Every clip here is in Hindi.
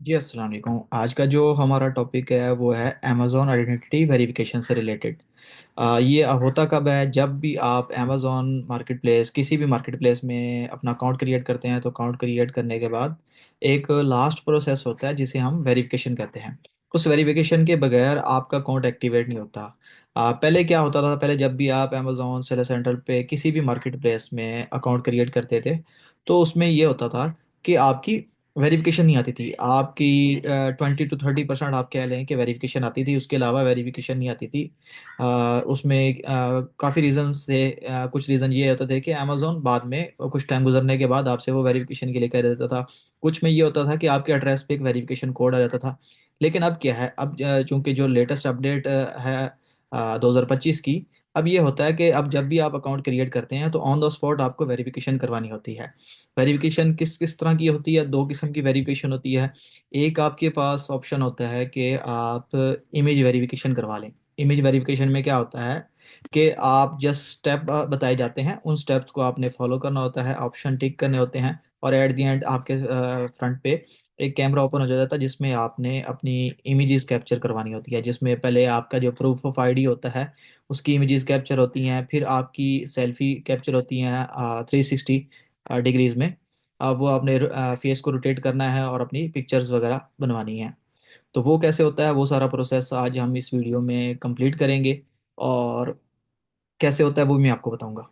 जी अस्सलाम वालेकुम। आज का जो हमारा टॉपिक है वो है अमेज़ॉन आइडेंटिटी वेरिफिकेशन से रिलेटेड। ये होता कब है, जब भी आप अमेज़ॉन मार्केट प्लेस किसी भी मार्केट प्लेस में अपना अकाउंट क्रिएट करते हैं तो अकाउंट क्रिएट करने के बाद एक लास्ट प्रोसेस होता है जिसे हम वेरिफिकेशन कहते हैं। उस वेरिफिकेशन के बगैर आपका अकाउंट एक्टिवेट नहीं होता। पहले क्या होता था, पहले जब भी आप अमेज़ॉन सेलर सेंटर पे किसी भी मार्केट प्लेस में अकाउंट क्रिएट करते थे तो उसमें ये होता था कि आपकी वेरिफिकेशन नहीं आती थी। आपकी 20 to 30% आप कह लें कि वेरिफिकेशन आती थी, उसके अलावा वेरिफिकेशन नहीं आती थी। उसमें काफ़ी रीज़न से कुछ रीज़न ये होते थे कि अमेज़ॉन बाद में कुछ टाइम गुजरने के बाद आपसे वो वेरिफिकेशन के लिए कह देता था। कुछ में ये होता था कि आपके एड्रेस पे एक वेरिफिकेशन कोड आ जाता था। लेकिन अब क्या है, अब चूंकि जो लेटेस्ट अपडेट है 2025 की, अब ये होता है कि अब जब भी आप अकाउंट क्रिएट करते हैं तो ऑन द स्पॉट आपको वेरिफिकेशन करवानी होती है। वेरिफिकेशन किस किस तरह की होती है? दो किस्म की वेरिफिकेशन होती है। एक आपके पास ऑप्शन होता है कि आप इमेज वेरिफिकेशन करवा लें। इमेज वेरिफिकेशन में क्या होता है कि आप जस्ट स्टेप बताए जाते हैं, उन स्टेप्स को आपने फॉलो करना होता है, ऑप्शन टिक करने होते हैं, और एट द एंड आपके फ्रंट पे एक कैमरा ओपन हो जाता है जिसमें आपने अपनी इमेजेस कैप्चर करवानी होती है, जिसमें पहले आपका जो प्रूफ ऑफ आईडी होता है उसकी इमेजेस कैप्चर होती हैं, फिर आपकी सेल्फी कैप्चर होती हैं 360 डिग्रीज में। वो अपने फेस को रोटेट करना है और अपनी पिक्चर्स वगैरह बनवानी है। तो वो कैसे होता है, वो सारा प्रोसेस आज हम इस वीडियो में कंप्लीट करेंगे, और कैसे होता है वो भी मैं आपको बताऊंगा।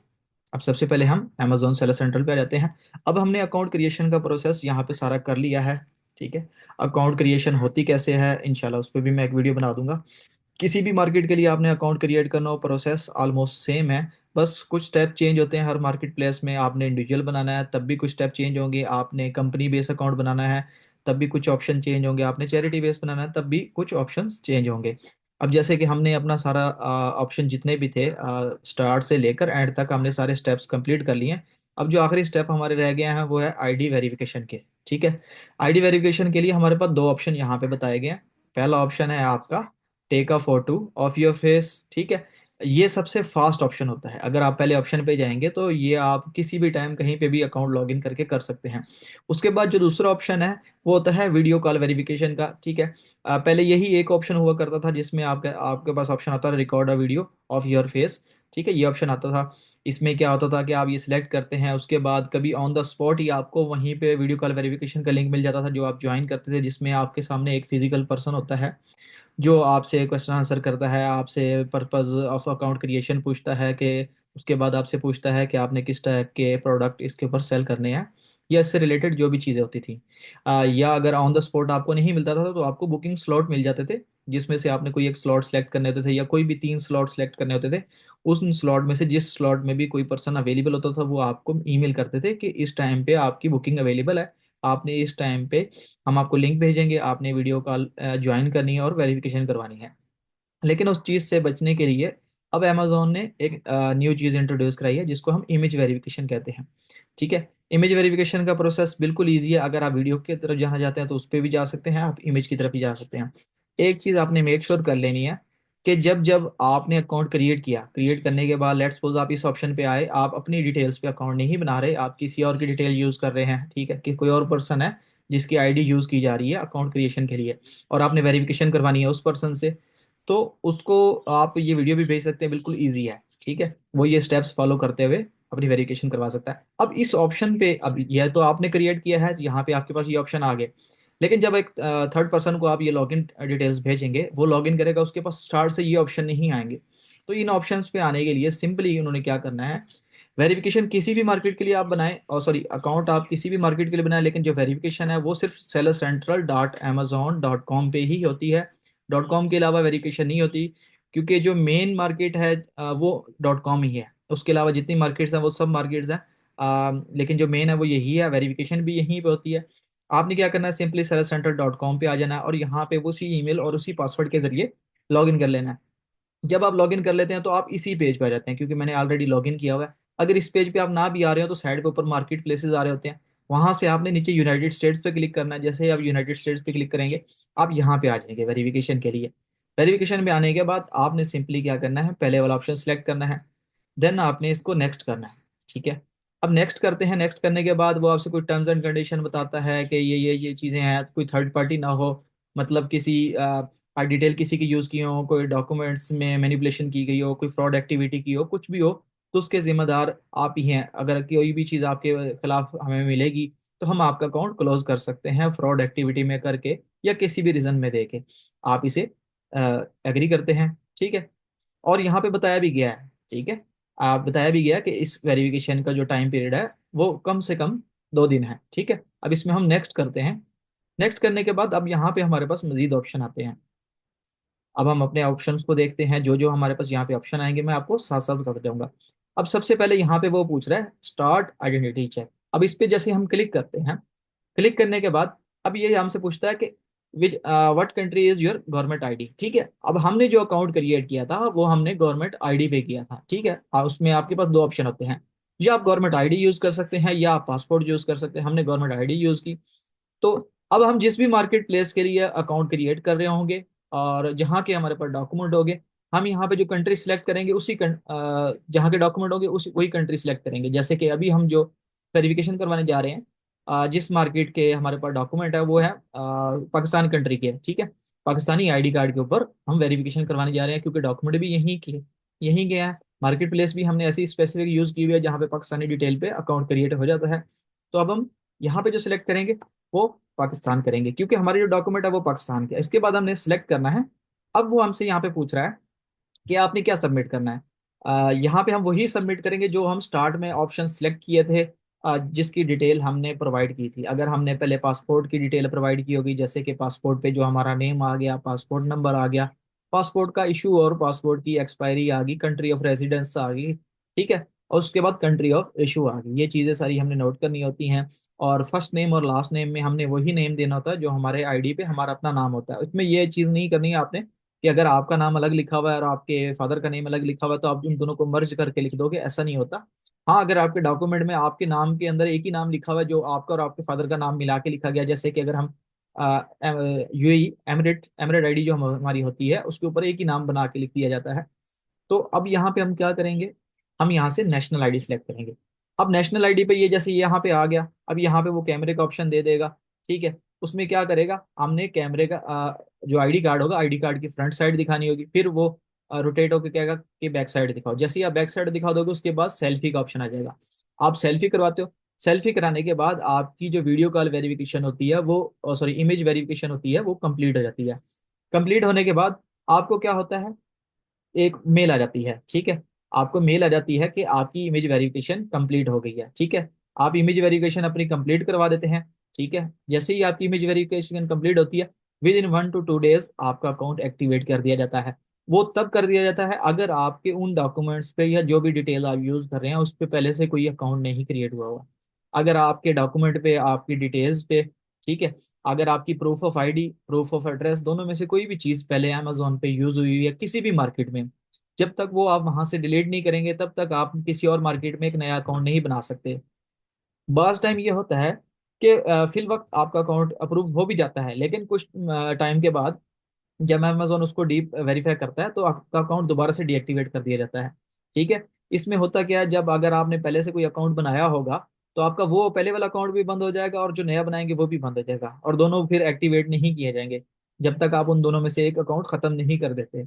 अब सबसे पहले हम अमेजोन सेलर सेंट्रल पे आ जाते हैं। अब हमने अकाउंट क्रिएशन का प्रोसेस यहाँ पे सारा कर लिया है। ठीक है, अकाउंट क्रिएशन होती कैसे है इंशाल्लाह उस पर भी मैं एक वीडियो बना दूंगा। किसी भी मार्केट के लिए आपने अकाउंट क्रिएट करना हो, प्रोसेस ऑलमोस्ट सेम है। बस कुछ स्टेप चेंज होते हैं हर मार्केट प्लेस में। आपने इंडिविजुअल बनाना है तब भी कुछ स्टेप चेंज होंगे, आपने कंपनी बेस अकाउंट बनाना है तब भी कुछ ऑप्शन चेंज होंगे, आपने चैरिटी बेस बनाना है तब भी कुछ ऑप्शंस चेंज होंगे। अब जैसे कि हमने अपना सारा ऑप्शन जितने भी थे स्टार्ट से लेकर एंड तक हमने सारे स्टेप्स कंप्लीट कर लिए हैं। अब जो आखिरी स्टेप हमारे रह गए हैं वो है आईडी वेरिफिकेशन के। ठीक है, आईडी वेरिफिकेशन के लिए हमारे पास दो ऑप्शन यहाँ पे बताए गए हैं। पहला ऑप्शन है आपका take a photo of your face. ठीक है, ये सबसे फास्ट ऑप्शन होता है। अगर आप पहले ऑप्शन पे जाएंगे तो ये आप किसी भी टाइम कहीं पे भी अकाउंट लॉगिन करके कर सकते हैं। उसके बाद जो दूसरा ऑप्शन है वो होता है वीडियो कॉल वेरिफिकेशन का। ठीक है, पहले यही एक ऑप्शन हुआ करता था जिसमें आपके आपके पास ऑप्शन आता था record a video of your face. ठीक है, ये ऑप्शन आता था। इसमें क्या होता था कि आप ये सिलेक्ट करते हैं, उसके बाद कभी ऑन द स्पॉट ही आपको वहीं पे वीडियो कॉल वेरिफिकेशन का लिंक मिल जाता था जो आप ज्वाइन करते थे, जिसमें आपके सामने एक फिजिकल पर्सन होता है जो आपसे क्वेश्चन आंसर करता है, आपसे पर्पस ऑफ अकाउंट क्रिएशन पूछता है कि उसके बाद आपसे पूछता है कि आपने किस टाइप के प्रोडक्ट इसके ऊपर सेल करने हैं, या इससे रिलेटेड जो भी चीज़ें होती थी। या अगर ऑन द स्पॉट आपको नहीं मिलता था तो आपको बुकिंग स्लॉट मिल जाते थे, जिसमें से आपने कोई एक स्लॉट सेलेक्ट करने होते थे या कोई भी तीन स्लॉट सेलेक्ट करने होते थे। उस स्लॉट में से जिस स्लॉट में भी कोई पर्सन अवेलेबल होता था वो आपको ईमेल करते थे कि इस टाइम पे आपकी बुकिंग अवेलेबल है, आपने इस टाइम पे हम आपको लिंक भेजेंगे, आपने वीडियो कॉल ज्वाइन करनी है और वेरिफिकेशन करवानी है। लेकिन उस चीज़ से बचने के लिए अब अमेजोन ने एक न्यू चीज़ इंट्रोड्यूस कराई है जिसको हम इमेज वेरिफिकेशन कहते हैं। ठीक है, इमेज वेरिफिकेशन का प्रोसेस बिल्कुल ईजी है। अगर आप वीडियो की तरफ जाना चाहते हैं तो उस पर भी जा सकते हैं, आप इमेज की तरफ भी जा सकते हैं। एक चीज़ आपने मेक श्योर कर लेनी है कि जब जब आपने अकाउंट क्रिएट किया, क्रिएट करने के बाद लेट्स सपोज आप इस ऑप्शन पे आए, आप अपनी डिटेल्स पे अकाउंट नहीं बना रहे, आप किसी और की डिटेल यूज़ कर रहे हैं। ठीक है, कि कोई और पर्सन है जिसकी आईडी यूज़ की जा रही है अकाउंट क्रिएशन के लिए, और आपने वेरिफिकेशन करवानी है उस पर्सन से, तो उसको आप ये वीडियो भी भेज सकते हैं, बिल्कुल ईजी है। ठीक है, वो ये स्टेप्स फॉलो करते हुए अपनी वेरिफिकेशन करवा सकता है। अब इस ऑप्शन पे, अब यह तो आपने क्रिएट किया है, यहाँ पे आपके पास ये ऑप्शन आ गए। लेकिन जब एक थर्ड पर्सन को आप ये लॉगिन डिटेल्स भेजेंगे, वो लॉगिन करेगा, उसके पास स्टार्ट से ये ऑप्शन नहीं आएंगे। तो इन ऑप्शंस पे आने के लिए सिंपली उन्होंने क्या करना है, वेरिफिकेशन किसी भी मार्केट के लिए आप बनाएं, और सॉरी अकाउंट आप किसी भी मार्केट के लिए बनाएं, लेकिन जो वेरिफिकेशन है वो सिर्फ sellercentral.amazon.com पे ही होती है। डॉट कॉम के अलावा वेरिफिकेशन नहीं होती, क्योंकि जो मेन मार्केट है वो डॉट कॉम ही है। उसके अलावा जितनी मार्केट्स हैं वो सब मार्केट्स हैं, लेकिन जो मेन है वो यही है, वेरिफिकेशन भी यहीं पे होती है। आपने क्या करना है, सिंपली sellercentral.com पे आ जाना है और यहाँ पे उसी ईमेल और उसी पासवर्ड के जरिए लॉगिन कर लेना है। जब आप लॉगिन कर लेते हैं तो आप इसी पेज पर आ जाते हैं, क्योंकि मैंने ऑलरेडी लॉगिन किया हुआ है। अगर इस पेज पे आप ना भी आ रहे हो तो साइड पे ऊपर मार्केट प्लेसेस आ रहे होते हैं, वहां से आपने नीचे यूनाइटेड स्टेट्स पे क्लिक करना है। जैसे ही आप यूनाइटेड स्टेट्स पे क्लिक करेंगे आप यहाँ पे आ जाएंगे वेरिफिकेशन के लिए। वेरिफिकेशन में आने के बाद आपने सिंपली क्या करना है, पहले वाला ऑप्शन सेलेक्ट करना है, देन आपने इसको नेक्स्ट करना है। ठीक है, अब नेक्स्ट करते हैं। नेक्स्ट करने के बाद वो आपसे कोई टर्म्स एंड कंडीशन बताता है कि ये चीज़ें हैं, कोई थर्ड पार्टी ना हो, मतलब किसी डिटेल किसी की यूज़ की हो, कोई डॉक्यूमेंट्स में मैनिपुलेशन की गई हो, कोई फ्रॉड एक्टिविटी की हो, कुछ भी हो, तो उसके जिम्मेदार आप ही हैं। अगर कोई भी चीज़ आपके खिलाफ हमें मिलेगी तो हम आपका अकाउंट क्लोज कर सकते हैं फ्रॉड एक्टिविटी में करके या किसी भी रीज़न में देके। आप इसे एग्री करते हैं, ठीक है। और यहाँ पे बताया भी गया है, ठीक है, आप बताया भी गया कि इस वेरिफिकेशन का जो टाइम पीरियड है वो कम से कम 2 दिन है, ठीक है। अब इसमें हम नेक्स्ट करते हैं। नेक्स्ट करने के बाद अब यहाँ पे हमारे पास मजीद ऑप्शन आते हैं। अब हम अपने ऑप्शंस को देखते हैं, जो जो हमारे पास यहाँ पे ऑप्शन आएंगे मैं आपको साथ साथ बताता जाऊंगा। अब सबसे पहले यहाँ पे वो पूछ रहा है स्टार्ट आइडेंटिटी चेक। अब इस पे जैसे हम क्लिक करते हैं, क्लिक करने के बाद अब ये हमसे पूछता है कि विच what country is your government ID, ठीक है। अब हमने जो अकाउंट क्रिएट किया था वो हमने गवर्नमेंट आईडी पे किया था, ठीक है। उसमें आपके पास दो ऑप्शन होते हैं, या आप गवर्नमेंट आईडी यूज कर सकते हैं या आप पासपोर्ट यूज कर सकते हैं। हमने गवर्नमेंट आईडी यूज की। तो अब हम जिस भी मार्केट प्लेस के लिए अकाउंट क्रिएट कर रहे होंगे और जहाँ के हमारे पास डॉक्यूमेंट होंगे, हम यहाँ पे जो कंट्री सिलेक्ट करेंगे जहाँ के डॉक्यूमेंट होंगे उसी वही कंट्री सिलेक्ट करेंगे। जैसे कि अभी हम जो वेरिफिकेशन करवाने जा रहे हैं, जिस मार्केट के हमारे पास डॉक्यूमेंट है वो है पाकिस्तान कंट्री के, ठीक है। पाकिस्तानी आईडी कार्ड के ऊपर हम वेरिफिकेशन करवाने जा रहे हैं, क्योंकि डॉक्यूमेंट भी यहीं गया है। मार्केट प्लेस भी हमने ऐसी स्पेसिफिक यूज की हुई है जहाँ पे पाकिस्तानी डिटेल पे अकाउंट क्रिएट हो जाता है। तो अब हम यहाँ पे जो सिलेक्ट करेंगे वो पाकिस्तान करेंगे, क्योंकि हमारे जो डॉक्यूमेंट है वो पाकिस्तान के। इसके बाद हमने सिलेक्ट करना है। अब वो हमसे यहाँ पे पूछ रहा है कि आपने क्या सबमिट करना है। यहाँ पे हम वही सबमिट करेंगे जो हम स्टार्ट में ऑप्शन सिलेक्ट किए थे, जिसकी डिटेल हमने प्रोवाइड की थी। अगर हमने पहले पासपोर्ट की डिटेल प्रोवाइड की होगी, जैसे कि पासपोर्ट पे जो हमारा नेम आ गया, पासपोर्ट नंबर आ गया, पासपोर्ट का इशू और पासपोर्ट की एक्सपायरी आ गई, कंट्री ऑफ रेजिडेंस आ गई, ठीक है, और उसके बाद कंट्री ऑफ इशू आ गई। ये चीज़ें सारी हमने नोट करनी होती हैं। और फर्स्ट नेम और लास्ट नेम में हमने वही नेम देना होता है जो हमारे आईडी पे हमारा अपना नाम होता है। उसमें ये चीज़ नहीं करनी है आपने कि अगर आपका नाम अलग लिखा हुआ है और आपके फादर का नेम अलग लिखा हुआ है तो आप उन दोनों को मर्ज करके लिख दोगे, ऐसा नहीं होता। हाँ, अगर आपके डॉक्यूमेंट में आपके नाम के अंदर एक ही नाम लिखा हुआ है जो आपका और आपके फादर का नाम मिला के लिखा गया, जैसे कि अगर हम यूएई एमिरेट एमिरेट आईडी जो हमारी होती है उसके ऊपर एक ही नाम बना के लिख दिया जाता है। तो अब यहाँ पे हम क्या करेंगे, हम यहाँ से नेशनल आईडी सेलेक्ट करेंगे। अब नेशनल आईडी पे ये जैसे यहाँ पे आ गया, अब यहाँ पे वो कैमरे का ऑप्शन दे देगा, ठीक है। उसमें क्या करेगा, हमने कैमरे का जो आईडी कार्ड होगा, आईडी कार्ड की फ्रंट साइड दिखानी होगी, फिर वो रोटेट होकर कहेगा कि बैक साइड दिखाओ। जैसे ही आप बैक साइड दिखा दोगे उसके बाद सेल्फी का ऑप्शन आ जाएगा। आप सेल्फी करवाते हो, सेल्फी कराने के बाद आपकी जो वीडियो कॉल वेरिफिकेशन होती है वो, सॉरी, इमेज वेरिफिकेशन होती है वो कंप्लीट हो जाती है। कंप्लीट होने के बाद आपको क्या होता है, एक मेल आ जाती है, ठीक है। आपको मेल आ जाती है कि आपकी इमेज वेरिफिकेशन कंप्लीट हो गई है, ठीक है। आप इमेज वेरिफिकेशन अपनी कंप्लीट करवा देते हैं, ठीक है। जैसे ही आपकी इमेज वेरिफिकेशन कंप्लीट होती है, विद इन 1 to 2 days आपका अकाउंट एक्टिवेट कर दिया जाता है। वो तब कर दिया जाता है अगर आपके उन डॉक्यूमेंट्स पे या जो भी डिटेल आप यूज कर रहे हैं उस पे पहले से कोई अकाउंट नहीं क्रिएट हुआ हुआ। अगर आपके डॉक्यूमेंट पे, आपकी डिटेल्स पे, ठीक है, अगर आपकी proof of ID, proof of address, दोनों में से कोई भी चीज पहले अमेजोन पे यूज हुई है किसी भी मार्केट में, जब तक वो आप वहां से डिलीट नहीं करेंगे तब तक आप किसी और मार्केट में एक नया अकाउंट नहीं बना सकते। बस टाइम ये होता है कि फिल वक्त आपका अकाउंट अप्रूव हो भी जाता है, लेकिन कुछ टाइम के बाद जब अमेजोन उसको डीप वेरीफाई करता है तो आपका अकाउंट दोबारा से डीएक्टिवेट कर दिया जाता है, ठीक है। इसमें होता क्या है, जब अगर आपने पहले से कोई अकाउंट बनाया होगा तो आपका वो पहले वाला अकाउंट भी बंद हो जाएगा और जो नया बनाएंगे वो भी बंद हो जाएगा, और दोनों फिर एक्टिवेट नहीं किए जाएंगे जब तक आप उन दोनों में से एक अकाउंट खत्म नहीं कर देते,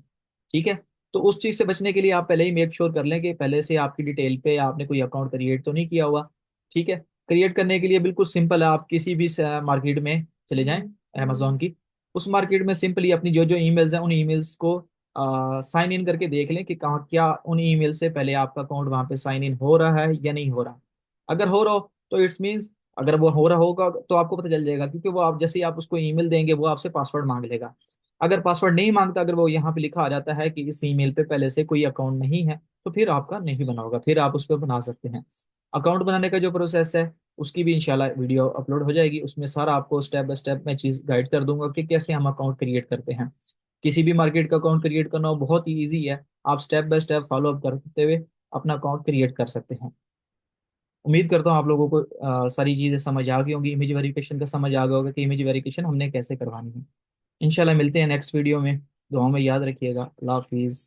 ठीक है। तो उस चीज से बचने के लिए आप पहले ही मेक श्योर कर लें कि पहले से आपकी डिटेल पे आपने कोई अकाउंट क्रिएट तो नहीं किया हुआ, ठीक है। क्रिएट करने के लिए बिल्कुल सिंपल है, आप किसी भी मार्केट में चले जाएं अमेजोन की, उस मार्केट में सिंपली अपनी जो जो ईमेल्स हैं उन ईमेल्स को साइन इन करके देख लें कि कहाँ क्या उन ईमेल से पहले आपका अकाउंट वहां पे साइन इन हो रहा है या नहीं हो रहा। अगर हो रहा हो तो इट्स मीन्स, अगर वो हो रहा होगा तो आपको पता चल जाएगा, क्योंकि वो आप जैसे ही आप उसको ईमेल देंगे वो आपसे पासवर्ड मांग लेगा। अगर पासवर्ड नहीं मांगता, अगर वो यहाँ पे लिखा आ जाता है कि इस ईमेल पे पहले से कोई अकाउंट नहीं है, तो फिर आपका नहीं बना होगा, फिर आप उस पर बना सकते हैं। अकाउंट बनाने का जो प्रोसेस है उसकी भी इंशाल्लाह वीडियो अपलोड हो जाएगी, उसमें सारा आपको स्टेप बाय स्टेप मैं चीज़ गाइड कर दूंगा कि कैसे हम अकाउंट क्रिएट करते हैं। किसी भी मार्केट का अकाउंट क्रिएट करना बहुत ही ईजी है, आप step by step follow up करते हुए अपना अकाउंट क्रिएट कर सकते हैं। उम्मीद करता हूँ आप लोगों को सारी चीज़ें समझ आ गई होंगी, इमेज वेरिफिकेशन का समझ आ गया होगा कि इमेज वेरिफिकेशन हमने कैसे करवानी है। इंशाल्लाह मिलते हैं नेक्स्ट वीडियो में। दुआओं में याद रखिएगा। अल्लाह हाफिज़।